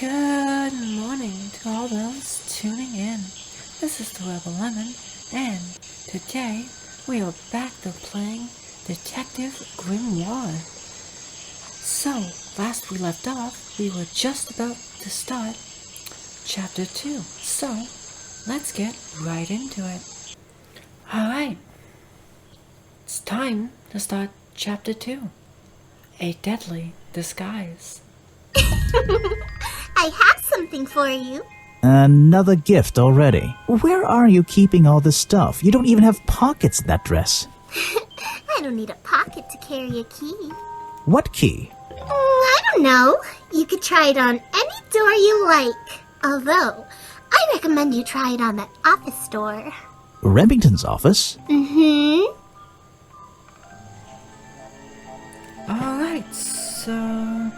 Good morning to all those tuning in. This is the Rebel Lemon, and today we are back to playing Detective Grimoire. So, last we left off, we were just about to start Chapter 2. So, let's get right into it. Alright, it's time to start Chapter 2. A Deadly Disguise. I have something for you. Another gift already. Where are you keeping all this stuff? You don't even have pockets in that dress. I don't need a pocket to carry a key. What key? I don't know. You could try it on any door you like. Although, I recommend you try it on that office door. Remington's office? Alright, so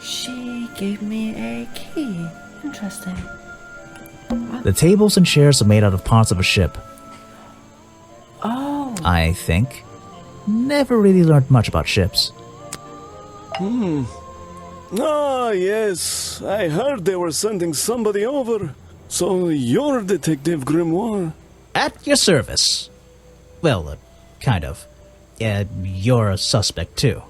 she gave me a key. Interesting. The tables and chairs are made out of parts of a ship, Oh, I think. Never really learned much about ships. Ah, yes. I heard they were sending somebody over. So you're Detective Grimoire. At your service. Well, kind of. You're a suspect too.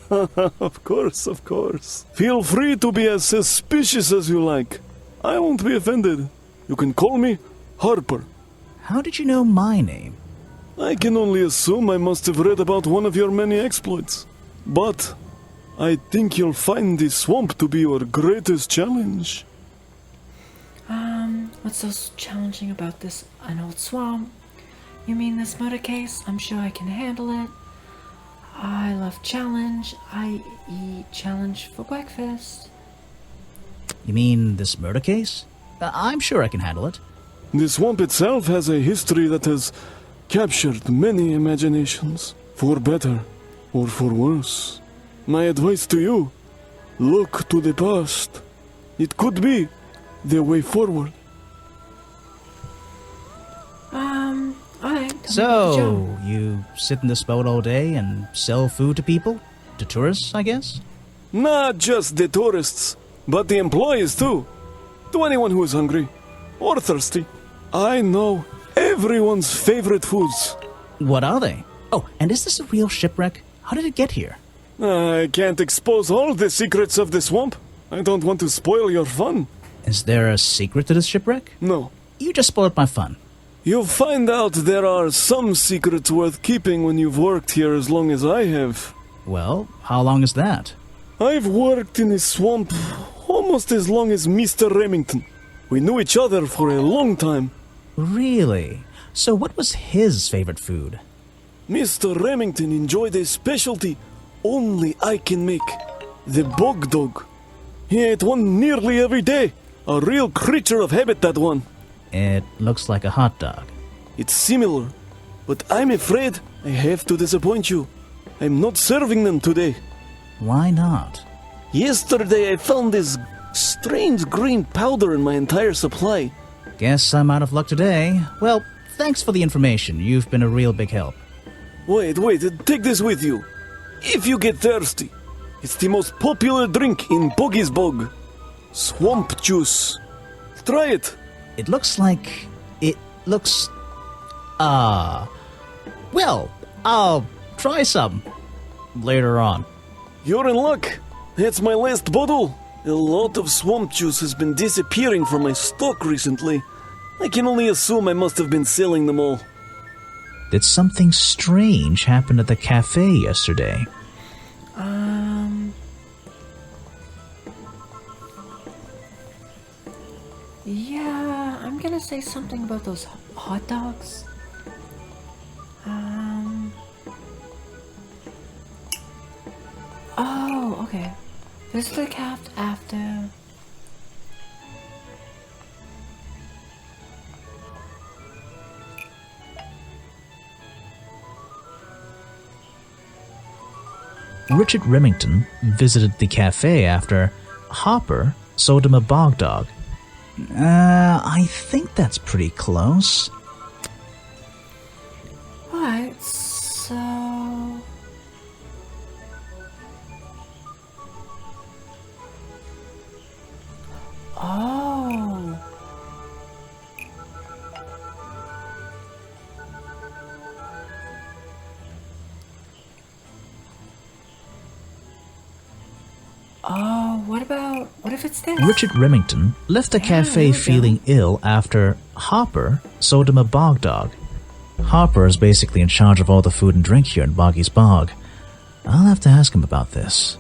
Of course, of course. Feel free to be as suspicious as you like. I won't be offended. You can call me Harper. How did you know my name? I can only assume I must have read about one of your many exploits. But I think you'll find the swamp to be your greatest challenge. what's so challenging about this an old swamp? You mean this murder case? I'm sure I can handle it. I love challenge. I eat challenge for breakfast. You mean this murder case? I'm sure I can handle it. The swamp itself has a history that has captured many imaginations, for better or for worse. My advice to you, look to the past. It could be the way forward. Alright. So, you sit in this boat all day and sell food to people? To tourists, I guess? Not just the tourists, but the employees too. To anyone who is hungry or thirsty. I know everyone's favorite foods. What are they? Oh, and is this a real shipwreck? How did it get here? I can't expose all the secrets of the swamp. I don't want to spoil your fun. Is there a secret to this shipwreck? No. You just spoiled my fun. You'll find out there are some secrets worth keeping when you've worked here as long as I have. Well, how long is that? I've worked in the swamp almost as long as Mr. Remington. We knew each other for a long time. Really? So what was his favorite food? Mr. Remington enjoyed a specialty only I can make. The bog dog. He ate one nearly every day. A real creature of habit, that one. It looks like a hot dog. It's similar, but I'm afraid I have to disappoint you. I'm not serving them today. Why not? Yesterday I found this strange green powder in my entire supply. Guess I'm out of luck today. Well, thanks for the information. You've been a real big help. Wait, take this with you. If you get thirsty, it's the most popular drink in Boggy's Bog. Swamp juice. Try it. It looks like... Well, I'll try some later on. You're in luck. That's my last bottle. A lot of swamp juice has been disappearing from my stock recently. I can only assume I must have been selling them all. Did something strange happen at the cafe yesterday? Yeah, I'm gonna say something about those hot dogs. Oh, okay. Visit the cafe after. Richard Remington visited the cafe after Hopper sold him a bog dog. I think that's pretty close. Alright, so Oh. Oh, what if it's this? Richard Remington left the Yeah, cafe there we go. feeling ill after Hopper sold him a bog dog. Hopper is basically in charge of all the food and drink here in Boggy's Bog. I'll have to ask him about this.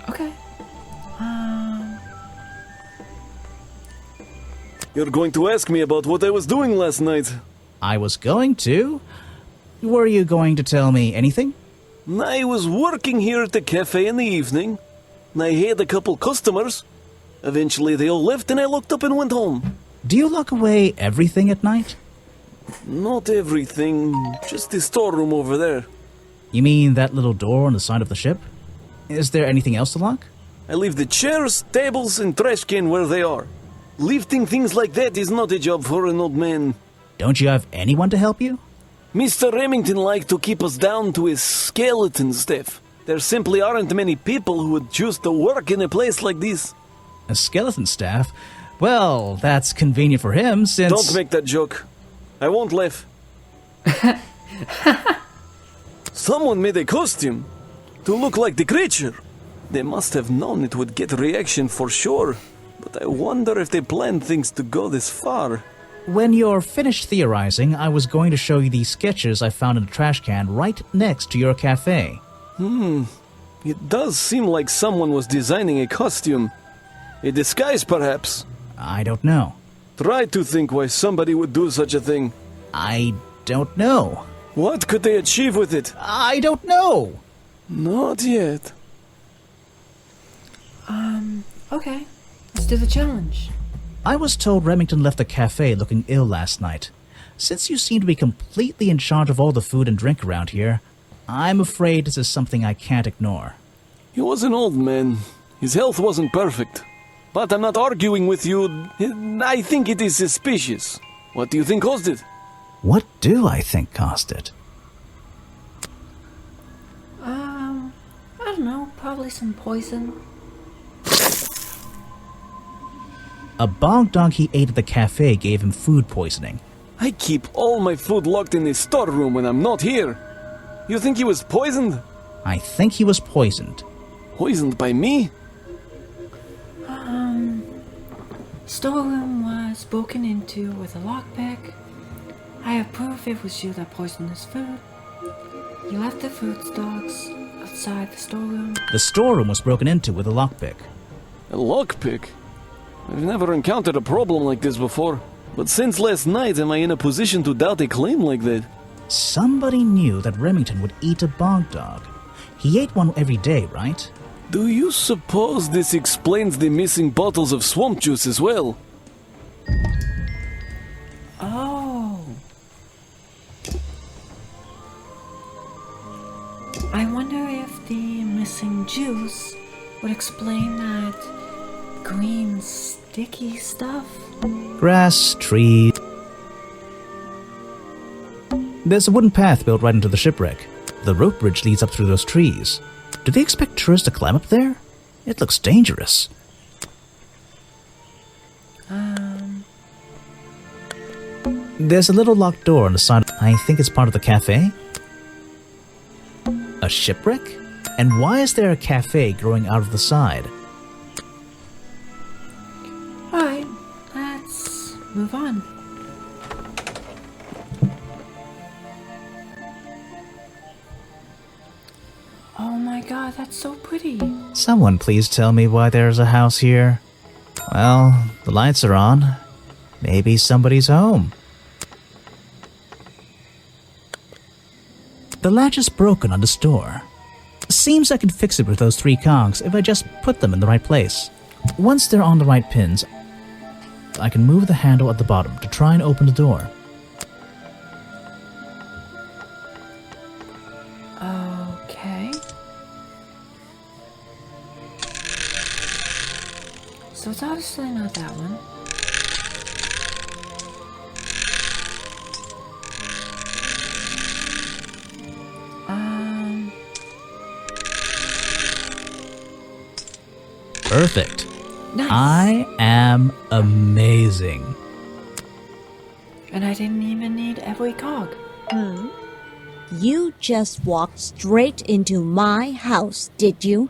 Okay. You're going to ask me about what I was doing last night. I was going to. Were you going to tell me anything? I was working here at the cafe in the evening. I had a couple customers. Eventually they all left and I locked up and went home. Do you lock away everything at night? Not everything, just the storeroom over there. You mean that little door on the side of the ship? Is there anything else to lock? I leave the chairs, tables, and trash can where they are. Lifting things like that is not a job for an old man. Don't you have anyone to help you? Mr. Remington liked to keep us down to his skeleton staff. There simply aren't many people who would choose to work in a place like this. A skeleton staff? Well, that's convenient for him since... Don't make that joke. I won't laugh. Someone made a costume to look like the creature. They must have known it would get a reaction for sure. But I wonder if they planned things to go this far. When you're finished theorizing, I was going to show you these sketches I found in a trash can right next to your cafe. It does seem like someone was designing a costume. A disguise, perhaps. I don't know. Try to think why somebody would do such a thing. I don't know. What could they achieve with it? I don't know! Not yet. Okay. Let's do the challenge. I was told Remington left the cafe looking ill last night. Since you seem to be completely in charge of all the food and drink around here, I'm afraid this is something I can't ignore. He was an old man. His health wasn't perfect. But I'm not arguing with you. I think it is suspicious. What do you think caused it? What do I think caused it? I don't know. Probably some poison. A bog dog he ate at the cafe gave him food poisoning. I keep all my food locked in the storeroom when I'm not here. You think he was poisoned? I think he was poisoned. Poisoned by me? Storeroom was broken into with a lockpick. I have proof it was you that poisoned his food. You left the food stocks outside the storeroom. The storeroom was broken into with a lockpick. A lockpick? I've never encountered a problem like this before. But since last night, am I in a position to doubt a claim like that? Somebody knew that Remington would eat a bog dog. He ate one every day, right? Do you suppose this explains the missing bottles of swamp juice as well? Oh. I wonder if the missing juice would explain that green sticky stuff. Grass, trees. There's a wooden path built right into the shipwreck. The rope bridge leads up through those trees. Do they expect tourists to climb up there? It looks dangerous. There's a little locked door on the side. I think it's part of the cafe. A shipwreck? And why is there a cafe growing out of the side? Alright, let's move on. Oh my god, that's so pretty. Someone please tell me why there's a house here. Well, the lights are on. Maybe somebody's home. The latch is broken on this door. Seems I can fix it with those 3 cogs if I just put them in the right place. Once they're on the right pins, I can move the handle at the bottom to try and open the door. Okay. So it's obviously not that one. Perfect. Nice. I am amazing. And I didn't even need every cog. You just walked straight into my house, did you?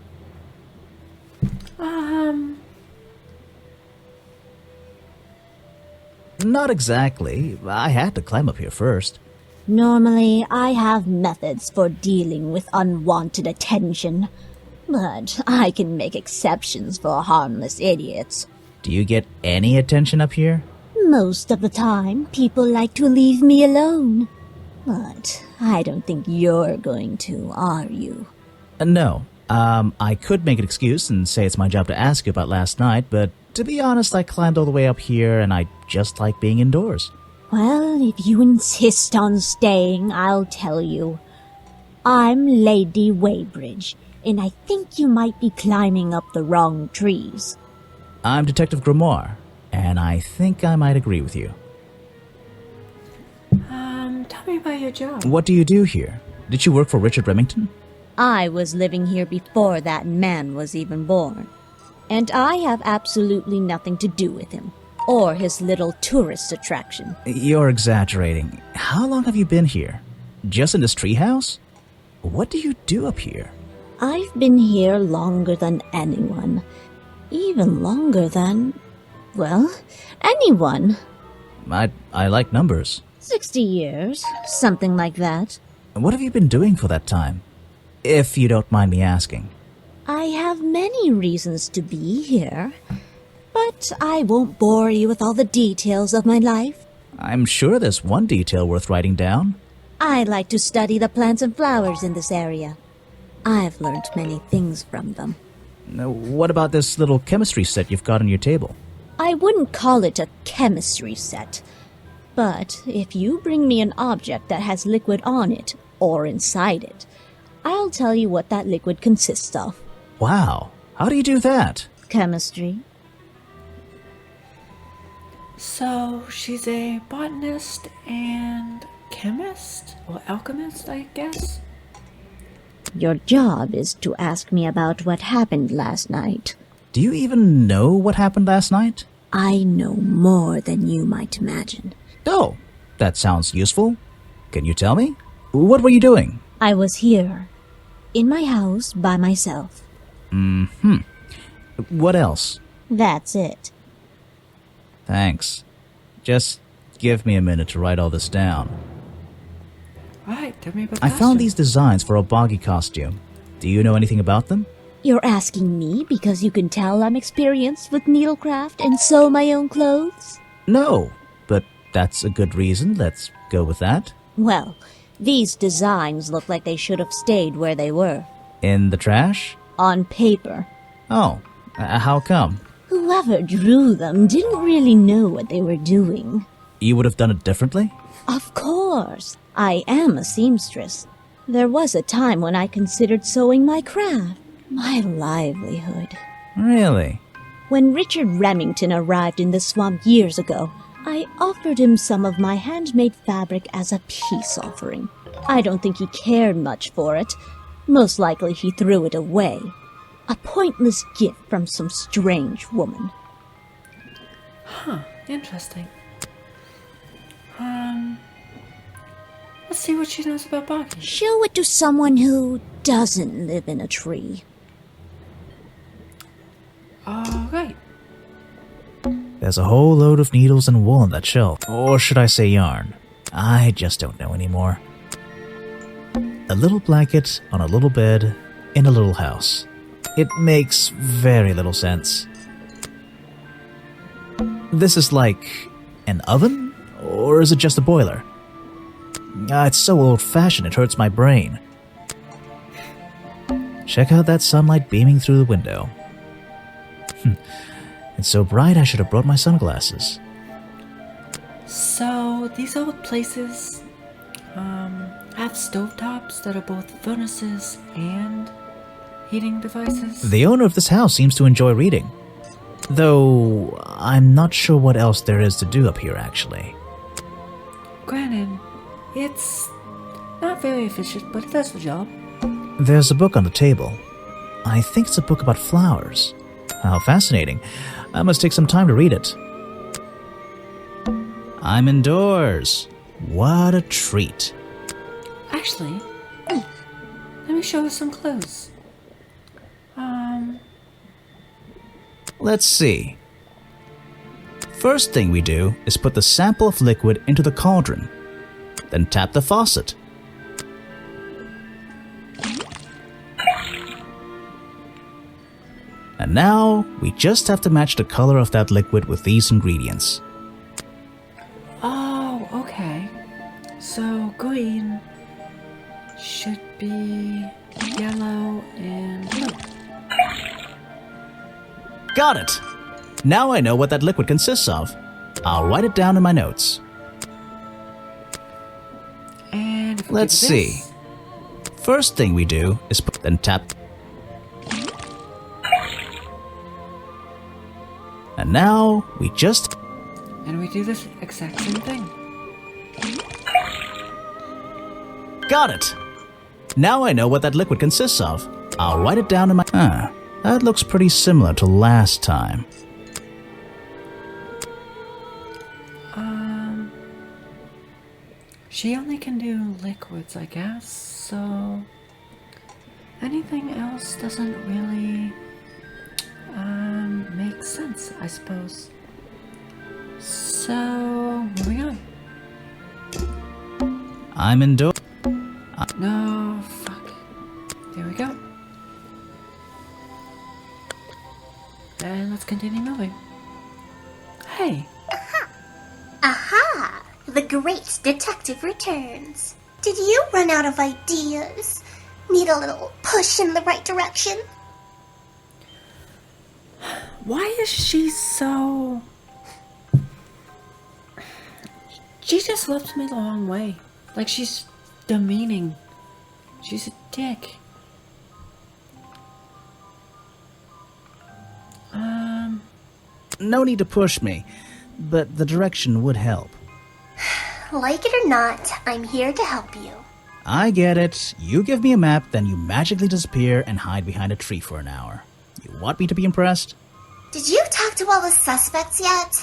Not exactly. I had to climb up here first. Normally, I have methods for dealing with unwanted attention, but I can make exceptions for harmless idiots. Do you get any attention up here? Most of the time, people like to leave me alone. But I don't think you're going to, are you? No. I could make an excuse and say it's my job to ask you about last night, but to be honest, I climbed all the way up here and I just like being indoors. Well, if you insist on staying, I'll tell you. I'm Lady Weybridge, and I think you might be climbing up the wrong trees. I'm Detective Grimoire, and I think I might agree with you. Tell me about your job. What do you do here? Did you work for Richard Remington? I was living here before that man was even born, and I have absolutely nothing to do with him, or his little tourist attraction. You're exaggerating. How long have you been here? Just in this treehouse? What do you do up here? I've been here longer than anyone. Even longer than, well, anyone. I like numbers. 60 years, something like that. What have you been doing for that time? If you don't mind me asking. I have many reasons to be here, but I won't bore you with all the details of my life. I'm sure there's one detail worth writing down. I like to study the plants and flowers in this area. I've learned many things from them. What about this little chemistry set you've got on your table? I wouldn't call it a chemistry set, but if you bring me an object that has liquid on it, or inside it, I'll tell you what that liquid consists of. Wow, how do you do that? Chemistry. So, she's a botanist and chemist? Or alchemist, I guess? Your job is to ask me about what happened last night. Do you even know what happened last night? I know more than you might imagine. Oh, that sounds useful. Can you tell me? What were you doing? I was here, in my house, by myself. What else? That's it. Thanks. Just give me a minute to write all this down. Alright, tell me about I the found costume. these designs for a Boggy costume. Do you know anything about them? You're asking me because you can tell I'm experienced with needlecraft and sew my own clothes? No, but that's a good reason. Let's go with that. Well, these designs look like they should have stayed where they were. In the trash? On paper. Oh, how come? Whoever drew them didn't really know what they were doing. You would have done it differently? Of course. I am a seamstress. There was a time when I considered sewing my craft, my livelihood. Really? When Richard Remington arrived in the swamp years ago, I offered him some of my handmade fabric as a peace offering. I don't think he cared much for it. Most likely he threw it away. A pointless gift from some strange woman. Interesting. Let's see what she knows about Boggy. Show it to someone who doesn't live in a tree. Alright. There's a whole load of needles and wool on that shelf. Or should I say yarn? I just don't know anymore. A little blanket on a little bed in a little house. It makes very little sense. This is like an oven? Or is it just a boiler? It's so old-fashioned it hurts my brain. Check out that sunlight beaming through the window. It's so bright I should have brought my sunglasses. So, these old places, have stovetops that are both furnaces and heating devices? The owner of this house seems to enjoy reading. Though, I'm not sure what else there is to do up here, actually. Granted, it's not very efficient, but it does the job. There's a book on the table. I think it's a book about flowers. How fascinating. I must take some time to read it. I'm indoors. What a treat. Actually, let me show you some clues. Let's see. First thing we do is put the sample of liquid into the cauldron. Then tap the faucet. And now, we just have to match the color of that liquid with these ingredients. Oh, okay. So green should be yellow and blue. Got it! Now I know what that liquid consists of. I'll write it down in my notes. And if we Let's do see. this, First thing we do is then tap. And now we just... and we do this exact same thing. Got it! Now I know what that liquid consists of. I'll write it down in my... that looks pretty similar to last time. She only can do liquids, I guess, so anything else doesn't really make sense, I suppose. So, moving on. I'm indoors. No, fuck. There we go. And let's continue moving. Hey, Aha! The great detective returns. Did you run out of ideas? Need a little push in the right direction? why is she so... She just rubs me the wrong way. Like she's demeaning. She's a dick. No need to push me, but the direction would help. Like it or not, I'm here to help you. I get it. You give me a map, then you magically disappear and hide behind a tree for an hour. You want me to be impressed? Did you talk to all the suspects yet?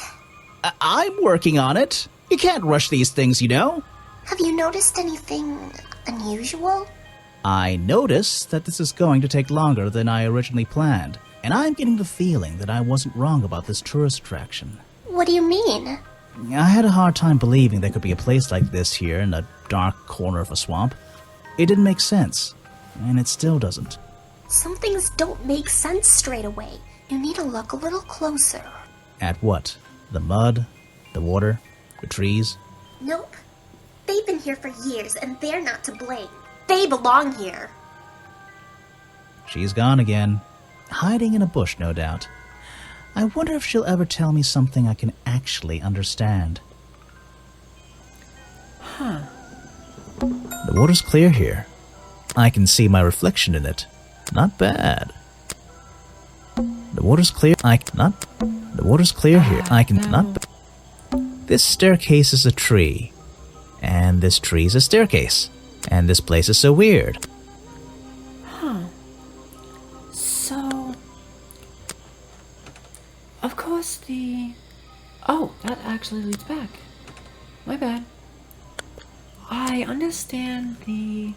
I'm working on it. You can't rush these things, you know. Have you noticed anything unusual? I notice that this is going to take longer than I originally planned, and I'm getting the feeling that I wasn't wrong about this tourist attraction. What do you mean? I had a hard time believing there could be a place like this here in a dark corner of a swamp. It didn't make sense, and it still doesn't. Some things don't make sense straight away. You need to look a little closer. At what? The mud? The water? The trees? Nope. They've been here for years, and they're not to blame. They belong here. She's gone again. Hiding in a bush, no doubt. I wonder if she'll ever tell me something I can actually understand. Huh. The water's clear here. I can see my reflection in it. Not bad. The water's clear. The water's clear here. This staircase is a tree. And this tree's a staircase. And this place is so weird. Huh. So... Of course the... Oh, that actually leads back. My bad. I understand the...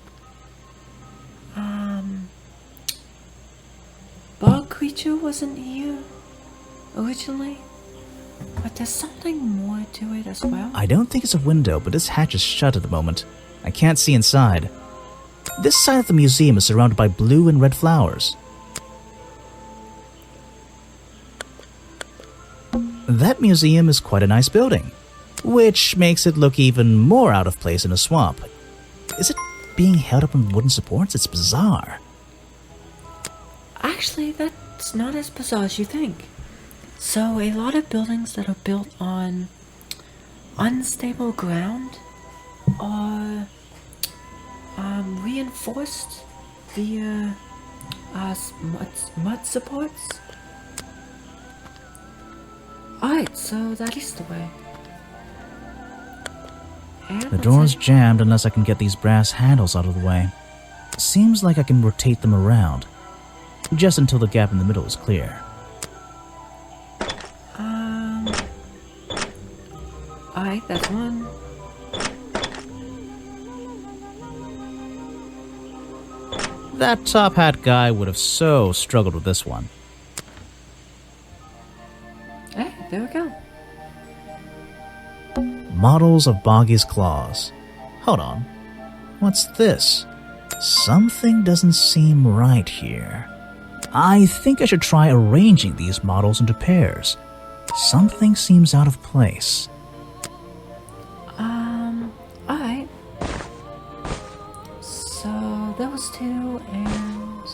bug creature wasn't here originally, but there's something more to it as well. I don't think it's a window, but this hatch is shut at the moment. I can't see inside. This side of the museum is surrounded by blue and red flowers. That museum is quite a nice building, which makes it look even more out of place in a swamp. Is it being held up on wooden supports? It's bizarre. Actually, that's not as bizarre as you think. So, a lot of buildings that are built on unstable ground are reinforced via mud supports. Alright, so that is the way. And The door's jammed unless I can get these brass handles out of the way. Seems like I can rotate them around, just until the gap in the middle is clear. Okay, that's one. That top hat guy would have so struggled with this one. Hey, there we go. Models of Boggy's claws. Hold on. What's this? Something doesn't seem right here. I think I should try arranging these models into pairs. Something seems out of place. Alright. So, those two and...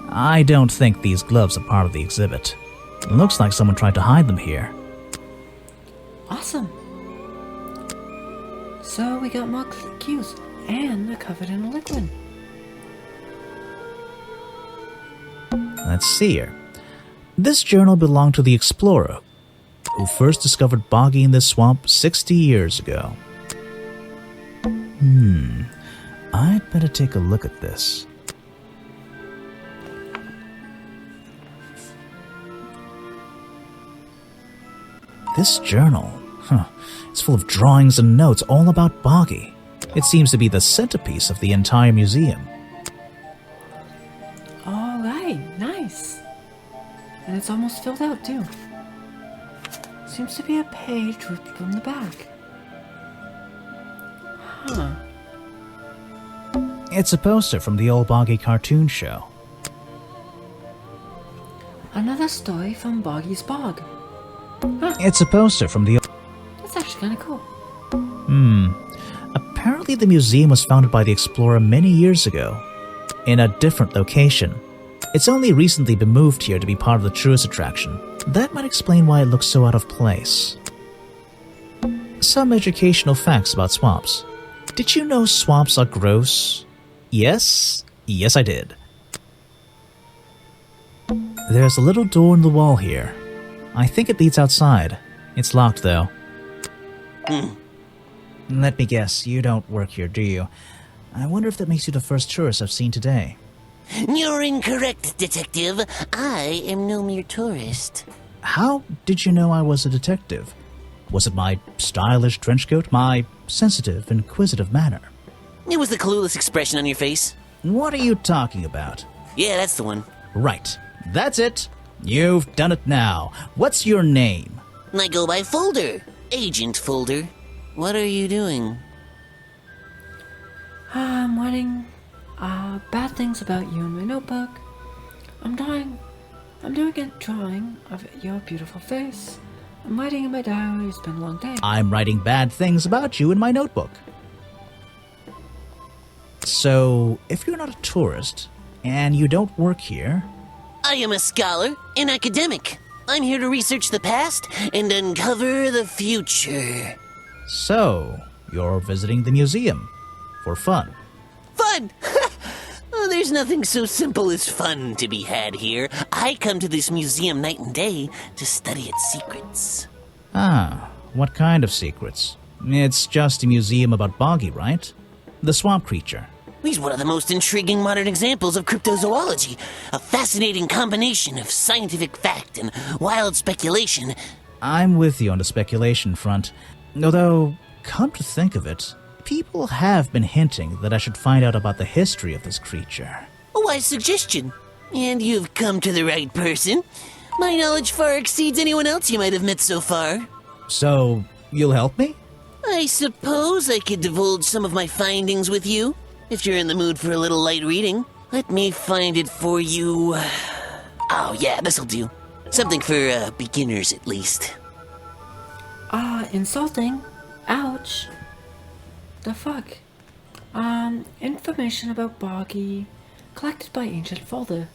I don't think these gloves are part of the exhibit. It looks like someone tried to hide them here. Awesome. So, we got more cues, and they're covered in a liquid. Let's see here. This journal belonged to the explorer who first discovered Boggy in this swamp 60 years ago. I'd better take a look at this. This journal, it's full of drawings and notes all about Boggy. It seems to be the centerpiece of the entire museum. Alright, nice. And it's almost filled out too. Seems to be a page ripped from the back. Huh. It's a poster from the old Boggy cartoon show. Another story from Boggy's Bog. It's a poster from the... That's actually kind of cool. Apparently the museum was founded by the explorer many years ago, in a different location. It's only recently been moved here to be part of the tourist attraction. That might explain why it looks so out of place. Some educational facts about swamps. Did you know swamps are gross? Yes? Yes, I did. There's a little door in the wall here. I think it leads outside. It's locked, though. Let me guess, you don't work here, do you? I wonder if that makes you the first tourist I've seen today. You're incorrect, Detective. I am no mere tourist. How did you know I was a detective? Was it my stylish trench coat? My sensitive, inquisitive manner? It was the clueless expression on your face. What are you talking about? Yeah, that's the one. Right. That's it. You've done it now. What's your name? I go by Folder. Agent Folder. What are you doing? I'm writing bad things about you in my notebook. I'm doing a drawing of your beautiful face. I'm writing in my diary. It's been a long day. I'm writing bad things about you in my notebook. So, if you're not a tourist, and you don't work here... I am a scholar, an academic. I'm here to research the past and uncover the future. So, you're visiting the museum. For fun. Fun! Oh, there's nothing so simple as fun to be had here. I come to this museum night and day to study its secrets. Ah, what kind of secrets? It's just a museum about Boggy, right? The swamp creature. He's one of the most intriguing modern examples of cryptozoology. A fascinating combination of scientific fact and wild speculation. I'm with you on the speculation front. Although, come to think of it, people have been hinting that I should find out about the history of this creature. A wise suggestion. And you've come to the right person. My knowledge far exceeds anyone else you might have met so far. So, you'll help me? I suppose I could divulge some of my findings with you, if you're in the mood for a little light reading. Let me find it for you. Oh yeah, this'll do. Something for beginners at least. Insulting. Ouch. The fuck? Information about Boggy, collected by Ancient Folder.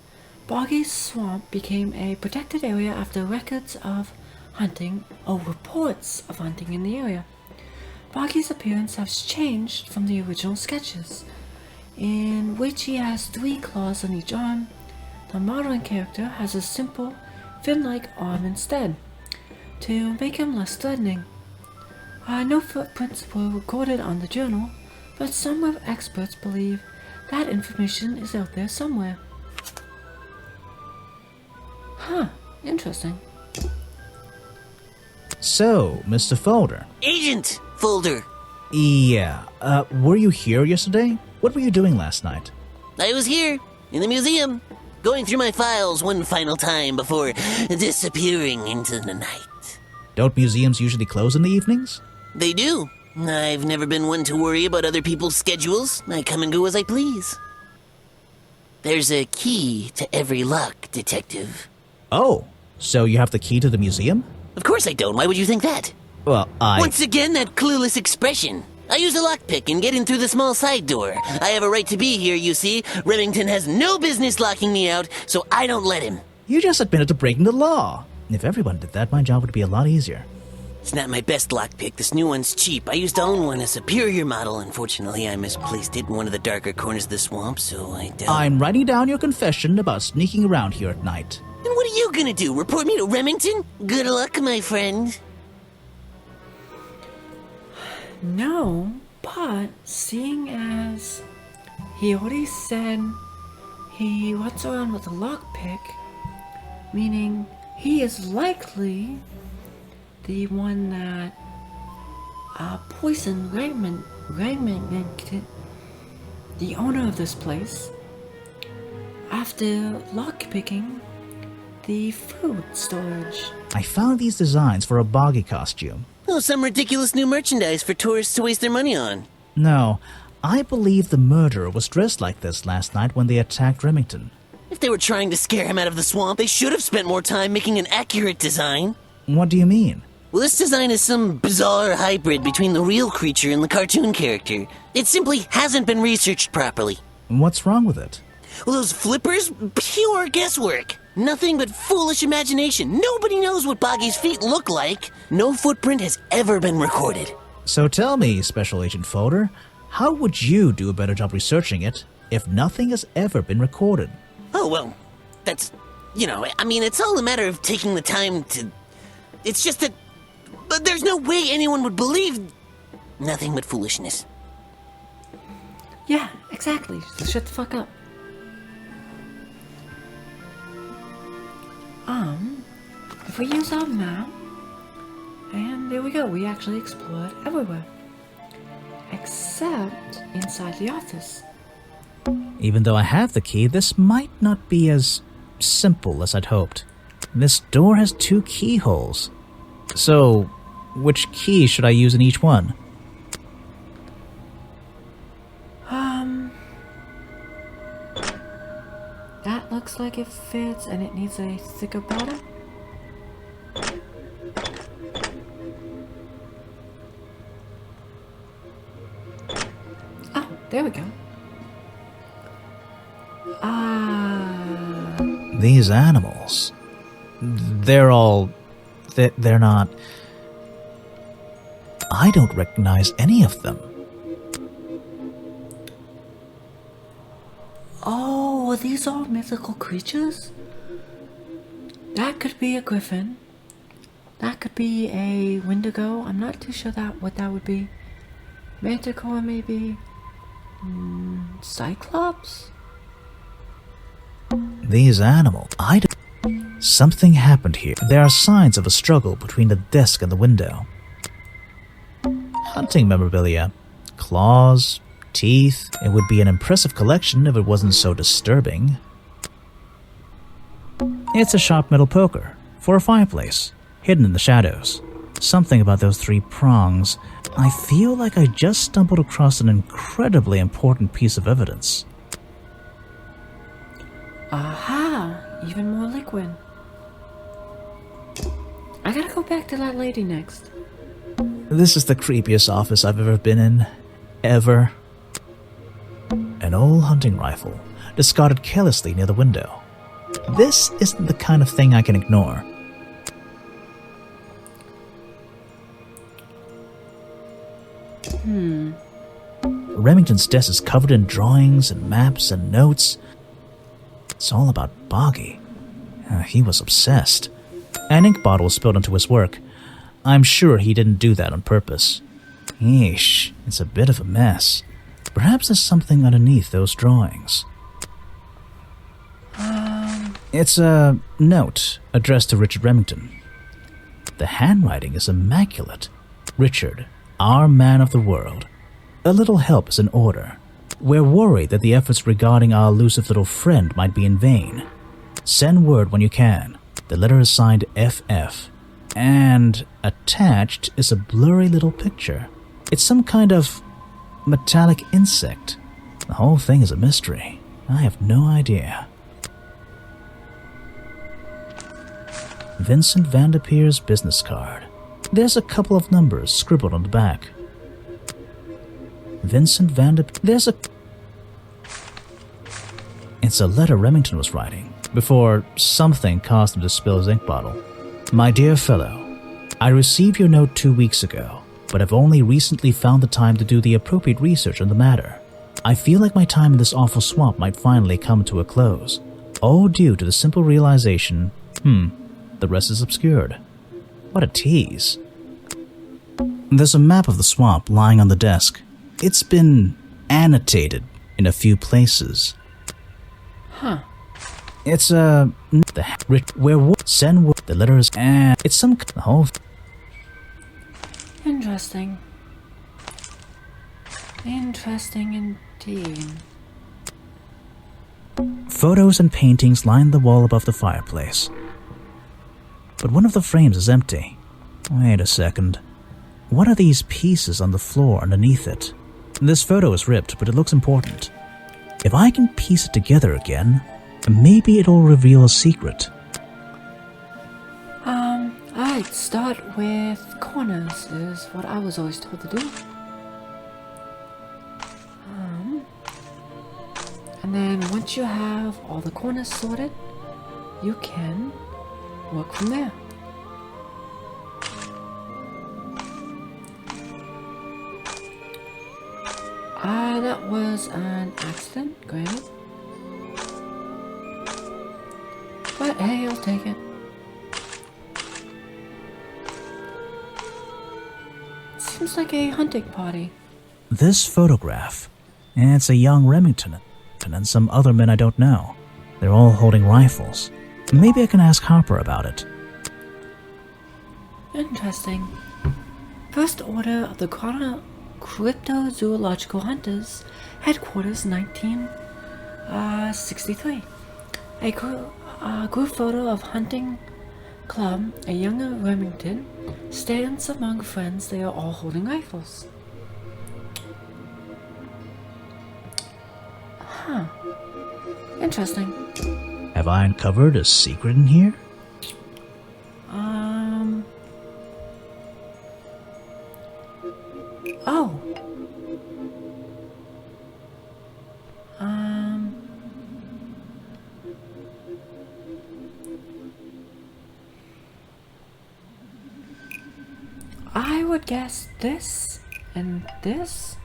Boggy's swamp became a protected area after records of hunting, or reports of hunting in the area. Boggy's appearance has changed from the original sketches, in which he has 3 claws on each arm. The modern character has a simple, fin-like arm instead, to make him less threatening. No footprints were recorded on the journal, but some of experts believe that information is out there somewhere. Huh, interesting. So, Mr. Folder. Agent Folder. Yeah, were you here yesterday? What were you doing last night? I was here, in the museum, going through my files one final time before disappearing into the night. Don't museums usually close in the evenings? They do. I've never been one to worry about other people's schedules. I come and go as I please. There's a key to every lock, Detective. Oh, so you have the key to the museum? Of course I don't. Why would you think that? Well, Once again, that clueless expression. I use a lockpick and get in through the small side door. I have a right to be here, you see. Remington has no business locking me out, so I don't let him. You just admitted to breaking the law. If everyone did that, my job would be a lot easier. It's not my best lockpick. This new one's cheap. I used to own one, a superior model. Unfortunately, I misplaced it in one of the darker corners of the swamp, so I doubt... I'm writing down your confession about sneaking around here at night. Then what are you gonna do? Report me to Remington? Good luck, my friend. No, but seeing as he already said he walks around with a lockpick, meaning he is likely the one that poisoned Remington, the owner of this place, after lockpicking the food storage. I found these designs for a Boggy costume. Oh, some ridiculous new merchandise for tourists to waste their money on. No, I believe the murderer was dressed like this last night when they attacked Remington. If they were trying to scare him out of the swamp, they should have spent more time making an accurate design. What do you mean? Well, this design is some bizarre hybrid between the real creature and the cartoon character. It simply hasn't been researched properly. What's wrong with it? Well, those flippers? Pure guesswork. Nothing but foolish imagination. Nobody knows what Boggy's feet look like. No footprint has ever been recorded. So tell me, Special Agent Folder, how would you do a better job researching it if nothing has ever been recorded? Oh, well, that's... it's all a matter of taking the time to... It's just that... But there's no way anyone would believe... Nothing but foolishness. Yeah, exactly. So shut the fuck up. If we use our map, and there we go, we actually explored everywhere. Except inside the office. Even though I have the key, this might not be as simple as I'd hoped. This door has 2 keyholes. So, which key should I use in each one? That looks like it fits and it needs a thicker bottom. Oh, there we go. These animals... They're not... I don't recognize any of them. Oh, are these all mythical creatures? That could be a griffin. That could be a wendigo. I'm not too sure what that would be. Manticore, maybe. Cyclops? These animals... Something happened here. There are signs of a struggle between the desk and the window. Hunting memorabilia. Claws, teeth. It would be an impressive collection if it wasn't so disturbing. It's a sharp metal poker for a fireplace, hidden in the shadows. Something about those 3 prongs. I feel like I just stumbled across an incredibly important piece of evidence. Aha! Even more liquid. I gotta go back to that lady next. This is the creepiest office I've ever been in. Ever. An old hunting rifle, discarded carelessly near the window. This isn't the kind of thing I can ignore. Remington's desk is covered in drawings and maps and notes. It's all about Boggy. He was obsessed. An ink bottle was spilled into his work. I'm sure he didn't do that on purpose. Yeesh, it's a bit of a mess. Perhaps there's something underneath those drawings. It's a note addressed to Richard Remington. The handwriting is immaculate. Richard, our man of the world. A little help is in order. We're worried that the efforts regarding our elusive little friend might be in vain. Send word when you can. The letter is signed FF. And attached is a blurry little picture. It's some kind of metallic insect. The whole thing is a mystery. I have no idea. Vincent Vanderpeer's business card. There's a couple of numbers scribbled on the back. Vincent Vanderpeer. It's a letter Remington was writing before something caused him to spill his ink bottle. My dear fellow, I received your note 2 weeks ago, but have only recently found the time to do the appropriate research on the matter. I feel like my time in this awful swamp might finally come to a close, all due to the simple realization, the rest is obscured. What a tease. There's a map of the swamp lying on the desk. It's been annotated in a few places. Huh. It's the letter is and it's some the whole. Interesting. Interesting indeed. Photos and paintings line the wall above the fireplace. But one of the frames is empty. Wait a second. What are these pieces on the floor underneath it? This photo is ripped, but it looks important. If I can piece it together again, maybe it'll reveal a secret. I'd start with corners, is what I was always told to do. And then once you have all the corners sorted, you can work from there. That was an accident, granted. But hey, I'll take it. Seems like a hunting party. This photograph, it's a young Remington and some other men I don't know. They're all holding rifles. Maybe I can ask Harper about it. Interesting. First Order of the Cryptozoological Hunters, Headquarters, 1963. A group photo of hunting club. A younger Remington stands among friends. They are all holding rifles. Huh. Interesting. Have I uncovered a secret in here? Oh. I would guess this and this.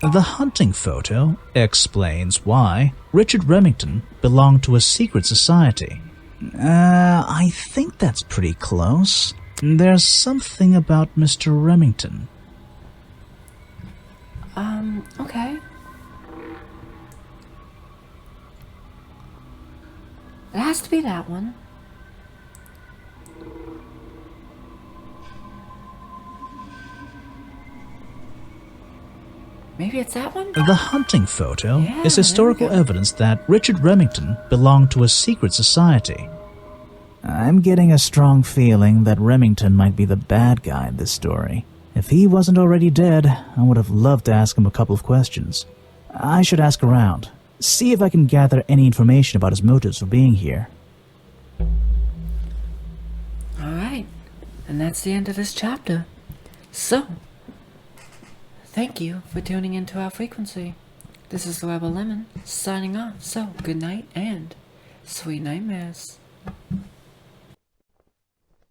The hunting photo explains why Richard Remington belonged to a secret society. I think that's pretty close. There's something about Mr. Remington. Okay. It has to be that one. Maybe it's that one? The hunting photo Yeah, is historical there we go. evidence that Richard Remington belonged to a secret society. I'm getting a strong feeling that Remington might be the bad guy in this story. If he wasn't already dead, I would have loved to ask him a couple of questions. I should ask around, see if I can gather any information about his motives for being here. Alright, and that's the end of this chapter. So, thank you for tuning into our frequency. This is the Rebel Lemon, signing off. So, good night and sweet nightmares.